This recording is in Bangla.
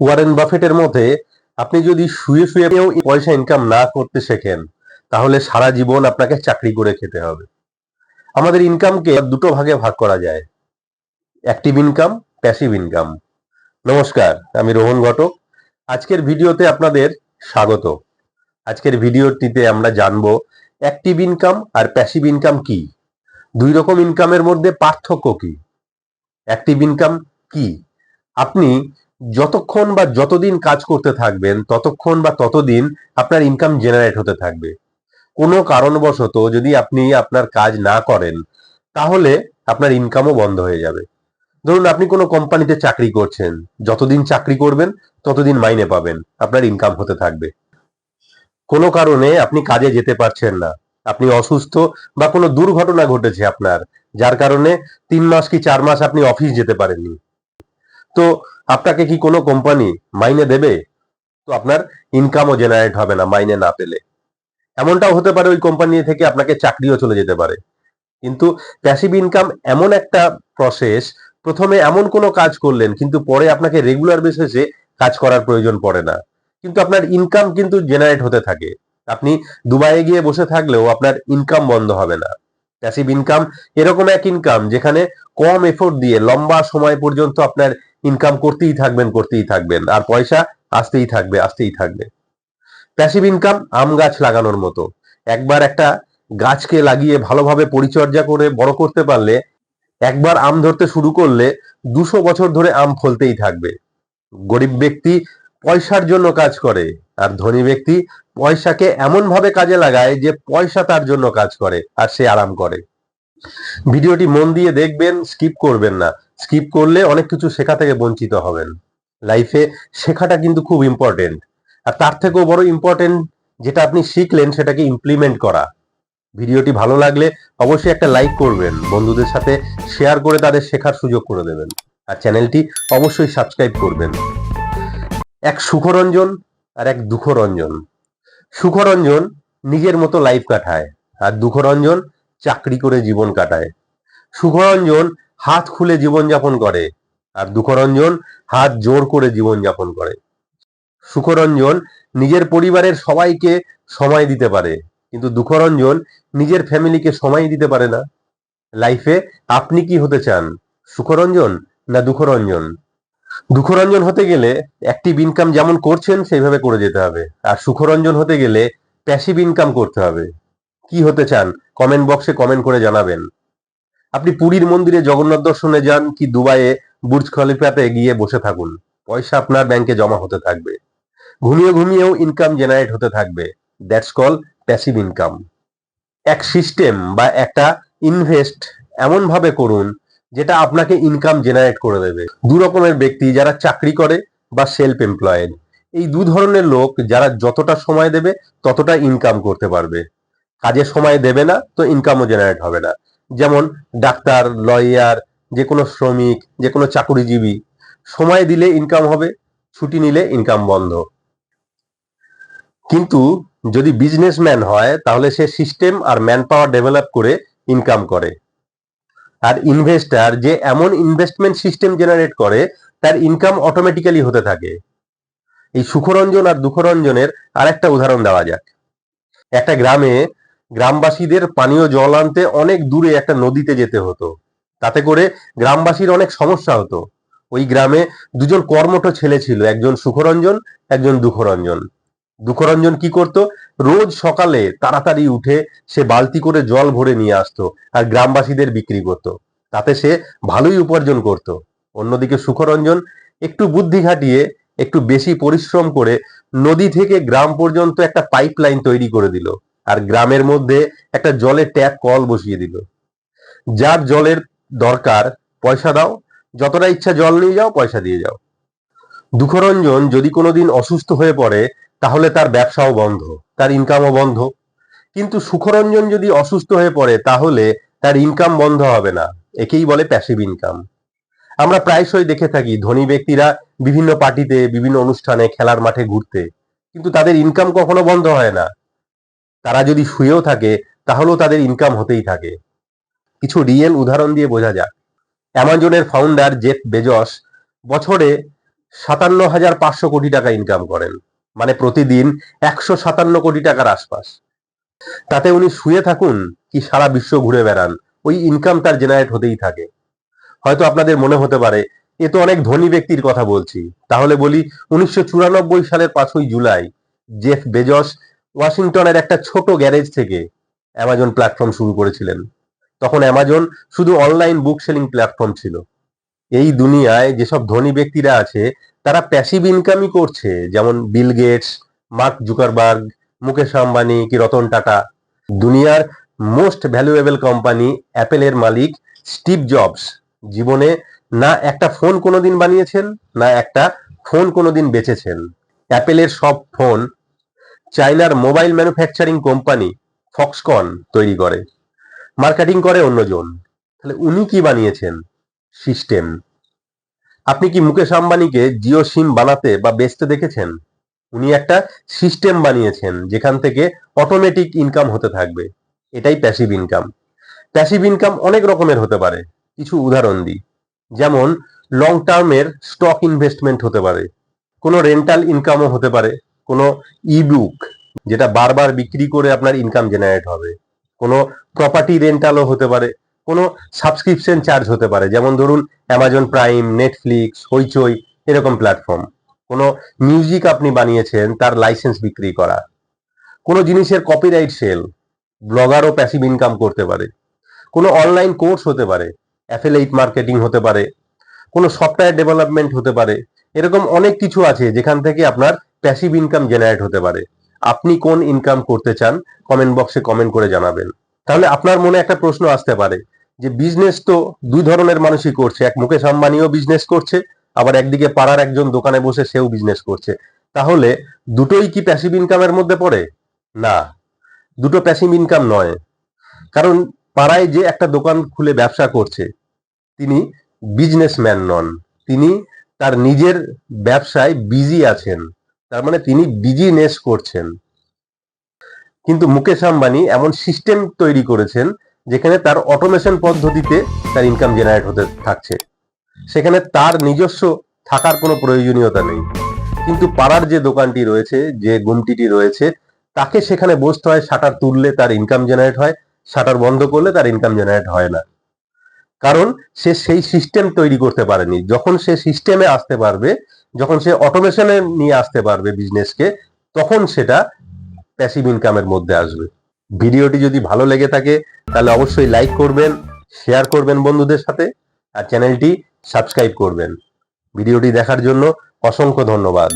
ওয়ারেন বাফেটের মতে আপনি যদি শুয়ে শুয়েও পয়সা ইনকাম না করতে শেখেন তাহলে সারা জীবন আপনাকে চাকরি করে খেতে হবে। আমাদের ইনকামকে দুটো ভাগে ভাগ করা যায়, অ্যাক্টিভ ইনকাম, প্যাসিভ ইনকাম। নমস্কার, আমি রোহন ঘটক। আজকের ভিডিওতে আপনাদের স্বাগত। আজকের ভিডিওটিতে আমরা জানবো অ্যাক্টিভ ইনকাম আর প্যাসিভ ইনকাম কি, দুই রকম ইনকামের মধ্যে পার্থক্য কি, অ্যাক্টিভ ইনকাম কি। আপনি যতক্ষণ বা যতদিন কাজ করতে থাকবেন ততক্ষণ বা ততদিন আপনার ইনকাম জেনারেট হতে থাকবে। কোনো কারণবশত যদি আপনি আপনার কাজ না করেন তাহলে আপনার ইনকামও বন্ধ হয়ে যাবে। ধরুন আপনি কোনো কোম্পানিতে চাকরি করছেন, যতদিন চাকরি করবেন ততদিন মাইনে পাবেন, আপনার ইনকাম হতে থাকবে। কোনো কারণে আপনি কাজে যেতে পারছেন না, আপনি অসুস্থ বা কোনো দুর্ঘটনা ঘটেছে আপনার, যার কারণে 3 মাস কি 4 মাস আপনি অফিস যেতে পারেননি, তো আপনাকে কি কোনো কোম্পানি মাইনে দেবে? তো আপনার ইনকামও জেনারেট হবে না মাইনে না পেলে। এমনটাও হতে পারে ওই কোম্পানি থেকে আপনাকে চাকরিও চলে যেতে পারে। কিন্তু প্যাসিভ ইনকাম এমন একটা প্রসেস, প্রথমে এমন কোনো কাজ করলেন কিন্তু পরে আপনাকে রেগুলার বেসিসে কাজ করার প্রয়োজন পড়ে না, কিন্তু আপনার ইনকাম কিন্তু জেনারেট হতে থাকে। আপনি দুবাইয়ে গিয়ে বসে থাকলেও আপনার ইনকাম বন্ধ হবে না। প্যাসিভ ইনকাম এরকম এক ইনকাম যেখানে কম এফোর্ট দিয়ে লম্বা সময় পর্যন্ত আপনার ইনকাম করতেই থাকবেন আর পয়সা আসতেই থাকবে আসতেই থাকবে। প্যাসিভ ইনকাম আম গাছ লাগানোর মতো। একবার একটা গাছকে লাগিয়ে ভালোভাবে পরিচর্যা করে বড় করতে পারলে, একবার আম ধরতে শুরু করলে 200 বছর ধরে আম ফলতেই থাকবে। গরিব ব্যক্তি পয়সার জন্য কাজ করে আর ধনী ব্যক্তি পয়সাকে এমন ভাবে কাজে লাগায় যে পয়সা তার জন্য কাজ করে আর সে আরাম করে। ভিডিওটি মন দিয়ে দেখবেন, স্কিপ করবেন না। স্কিপ করলে অনেক কিছু শেখা থেকে বঞ্চিত হবেন। লাইফে শেখাটা কিন্তু খুব ইম্পর্টেন্ট, আর তার থেকেও বড় ইম্পর্টেন্ট যেটা আপনি শিখলেন সেটাকে ইমপ্লিমেন্ট করা। ভিডিওটি ভালো লাগলে অবশ্যই একটা লাইক করবেন, বন্ধুদের সাথে শেয়ার করে তাদের শেখার সুযোগ করে দেবেন, আর চ্যানেলটি অবশ্যই সাবস্ক্রাইব করবেন। এক সুখরঞ্জন আর এক দুঃখরঞ্জন। সুখরঞ্জন নিজের মতো লাইফ কাটায় আর দুঃখরঞ্জন চাকরি করে জীবন কাটায়। সুখরঞ্জন হাত খুলে জীবনযাপন করে আর দুঃখরঞ্জন হাত জোর করে জীবনযাপন করে। সুখরঞ্জন নিজের পরিবারের সবাইকে সময় দিতে পারে, কিন্তু দুঃখরঞ্জন নিজের ফ্যামিলিকে সময় দিতে পারে না। লাইফে আপনি কি হতে চান, সুখরঞ্জন না দুঃখরঞ্জন? দুঃখরঞ্জন হতে গেলে অ্যাক্টিভ ইনকাম যেমন করছেন সেইভাবে করে যেতে হবে, আর সুখরঞ্জন হতে গেলে প্যাসিভ ইনকাম করতে হবে। কি হতে চান কমেন্ট বক্সে কমেন্ট করে জানাবেন। আপনি পুরীর মন্দিরে জগন্নাথ দর্শনে যান কি দুবাইয়ে বুর্জ খলিফাতে গিয়ে বসে থাকুন, পয়সা আপনার ব্যাংকে জমা হতে থাকবে। ঘুমিয়েও ইনকাম জেনারেট হতে থাকবে। That's call passive income. এক সিস্টেম বা একটা ইনভেস্ট এমন ভাবে করুন যেটা আপনাকে ইনকাম জেনারেট করে দেবে। দু রকমের ব্যক্তি, যারা চাকরি করে বা সেলফ এমপ্লয়েড। এই দু ধরনের লোক, যারা যতটা সময় দেবে ততটা ইনকাম করতে পারবে, কাজে সময় দেবে না তো ইনকামও জেনারেট হবে না। যেমন ডাক্তার, লয়ার, যে কোনো শ্রমিক, যে কোনো চাকুরিজীবী, সময় দিলে ইনকাম হবে, ছুটি নিলে ইনকাম বন্ধ। কিন্তু যদি বিজনেসম্যান হয় তাহলে সে সিস্টেম আর ম্যান পাওয়ার ডেভেলপ করে ইনকাম করে। আর ইনভেস্টার যে এমন ইনভেস্টমেন্ট সিস্টেম জেনারেট করে তার ইনকাম অটোমেটিক্যালি হতে থাকে। এই সুখরঞ্জন আর দুঃখরঞ্জনের আর একটা উদাহরণ দেওয়া যাক। একটা গ্রামে গ্রামবাসীদের পানীয় জল আনতে অনেক দূরে একটা নদীতে যেতে হতো, তাতে করে গ্রামবাসীর অনেক সমস্যা হতো। ওই গ্রামে দুজন কর্মঠ ছেলে ছিল, একজন সুখরঞ্জন, একজন দুঃখরঞ্জন। দুঃখরঞ্জন কি করত, রোজ সকালে তাড়াতাড়ি উঠে সে বালতি করে জল ভরে নিয়ে আসতো আর গ্রামবাসীদের বিক্রি করত, তাতে সে ভালোই উপার্জন করত। অন্যদিকে সুখরঞ্জন একটু বুদ্ধি খাটিয়ে একটু বেশি পরিশ্রম করে নদী থেকে গ্রাম পর্যন্ত একটা পাইপ লাইন তৈরি করে দিল আর গ্রামের মধ্যে একটা জলের ট্যাপ কল বসিয়ে দিল। যার জলের দরকার পয়সা দাও, যতটা ইচ্ছা জল নিয়ে যাও, পয়সা দিয়ে যাও। দুঃখরঞ্জন যদি কোনোদিন অসুস্থ হয়ে পড়ে তাহলে তার ব্যবসাও বন্ধ, তার ইনকামও বন্ধ। কিন্তু সুখরঞ্জন যদি অসুস্থ হয়ে পড়ে তাহলে তার ইনকাম বন্ধ হবে না। একেই বলে প্যাসিভ ইনকাম। আমরা প্রায়শই দেখে থাকি ধনী ব্যক্তিরা বিভিন্ন পার্টিতে, বিভিন্ন অনুষ্ঠানে, খেলার মাঠে ঘুরতে, কিন্তু তাদের ইনকাম কখনো বন্ধ হয় না। তারা যদি শুয়েও থাকে তাহলেও তাদের ইনকাম হতেই থাকে। কিছু রিয়েল উদাহরণ দিয়ে বোঝা যাক। অ্যামাজনের ফাউন্ডার জেফ বেজস বছরে 57,500 কোটি টাকা ইনকাম করেন, মানে প্রতিদিন 157 কোটি টাকার আশপাশ। তাতে উনি শুয়ে থাকুন কি সারা বিশ্ব ঘুরে বেড়ান, ওই ইনকাম তার জেনারেট হতেই থাকে। হয়তো আপনাদের মনে হতে পারে এ তো অনেক ধনী ব্যক্তির কথা বলছি। তাহলে বলি, 1994 সালের 5ই জুলাই জেফ বেজস ওয়াশিংটনের একটা ছোট গ্যারেজ থেকে অ্যামাজন প্ল্যাটফর্ম শুরু করেছিলেন। তখন অ্যামাজন শুধু অনলাইন বুক সেলিং প্ল্যাটফর্ম ছিল। এই দুনিয়ায় যেসব ধনী ব্যক্তিরা আছে তারা প্যাসিভ ইনকামই করছে, যেমন Bill Gates, Mark Zuckerberg, Mukesh Ambani কি রতন টাটা। দুনিয়ার মোস্ট ভ্যালুয়েবল কোম্পানি অ্যাপেলের মালিক স্টিভ জবস জীবনে না একটা ফোন কোনোদিন বানিয়েছেন, না একটা ফোন কোনোদিন বেচেছেন। অ্যাপেলের সব ফোন চায়নার মোবাইল ম্যানুফ্যাকচারিং কোম্পানি ফক্সকন তৈরি করে, মার্কেটিং করে অন্যজন। তাহলে উনি কি বানিয়েছেন? সিস্টেম। আপনি কি মুকেশ আম্বানিকে জিও সিম বানাতে বা বেচতে দেখেছেন? উনি একটা সিস্টেম বানিয়েছেন যেখান থেকে অটোমেটিক ইনকাম হতে থাকবে। এটাই প্যাসিভ ইনকাম। প্যাসিভ ইনকাম অনেক রকমের হতে পারে, কিছু উদাহরণ দিই। যেমন লং টার্মের স্টক ইনভেস্টমেন্ট হতে পারে, কোনো রেন্টাল ইনকামও হতে পারে, কোনো ইবুক যেটা বারবার বিক্রি করে আপনার ইনকাম জেনারেট হবে, কোনো প্রপার্টি রেন্টালও হতে পারে, কোনো সাবস্ক্রিপশন চার্জ হতে পারে, যেমন ধরুন অ্যামাজন প্রাইম, নেটফ্লিক্স, হইচই এরকম প্ল্যাটফর্ম। কোনো মিউজিক আপনি বানিয়েছেন তার লাইসেন্স বিক্রি করা, কোনো জিনিসের কপিরাইট সেল, ব্লগারও প্যাসিভ ইনকাম করতে পারে, কোনো অনলাইন কোর্স হতে পারে, অ্যাফিলিয়েট মার্কেটিং হতে পারে, কোনো সফটওয়্যার ডেভেলপমেন্ট হতে পারে। এরকম অনেক কিছু আছে যেখান থেকে আপনার প্যাসিভ ইনকাম জেনারেট হতে পারে। আপনি কোন ইনকাম করতে চান কমেন্ট বক্সে কমেন্ট করে জানাবেন। তাহলে আপনার মনে একটা প্রশ্ন আসতে পারে যে বিজনেস তো দুই ধরনের মানুষই করছে, এক মুকেশ আম্বানিও বিজনেস করছে, আবার একদিকে পাড়ার একজন দোকানে বসে সেও বিজনেস করছে। তাহলে দুটোই কি প্যাসিভ ইনকামের মধ্যে পড়ে? না, দুটো প্যাসিভ ইনকাম নয়। কারণ পাড়ায় যে একটা দোকান খুলে ব্যবসা করছে তিনি বিজনেসম্যান নন, তিনি তার নিজের ব্যবসায় বিজি আছেন, তার মানে তিনি বিজনেস করছেন। কিন্তু মুকেশ আম্বানি এমন সিস্টেম তৈরি করেছেন যেখানে তার অটোমেশন পদ্ধতিতে তার ইনকাম জেনারেট হতে থাকছে, সেখানে তার নিজস্ব থাকার কোনো প্রয়োজনীয়তা নেই। কিন্তু পাড়ার যে দোকানটি রয়েছে, যে গুমটিটি রয়েছে, তাকে সেখানে বসতে হয়, শাটার তুললে তার ইনকাম জেনারেট হয়, শাটার বন্ধ করলে তার ইনকাম জেনারেট হয় না। কারণ সে সেই সিস্টেম তৈরি করতে পারেনি। যখন সে সিস্টেমে আসতে পারবে, যখন সে অটোমেশনে নিয়ে আসতে পারবে বিজনেসকে, তখন সেটা প্যাসিভ ইনকামের মধ্যে আসবে। ভিডিওটি যদি ভালো লেগে থাকে তাহলে অবশ্যই লাইক করবেন, শেয়ার করবেন বন্ধুদের সাথে, আর চ্যানেলটি সাবস্ক্রাইব করবেন। ভিডিওটি দেখার জন্য অসংখ্য ধন্যবাদ।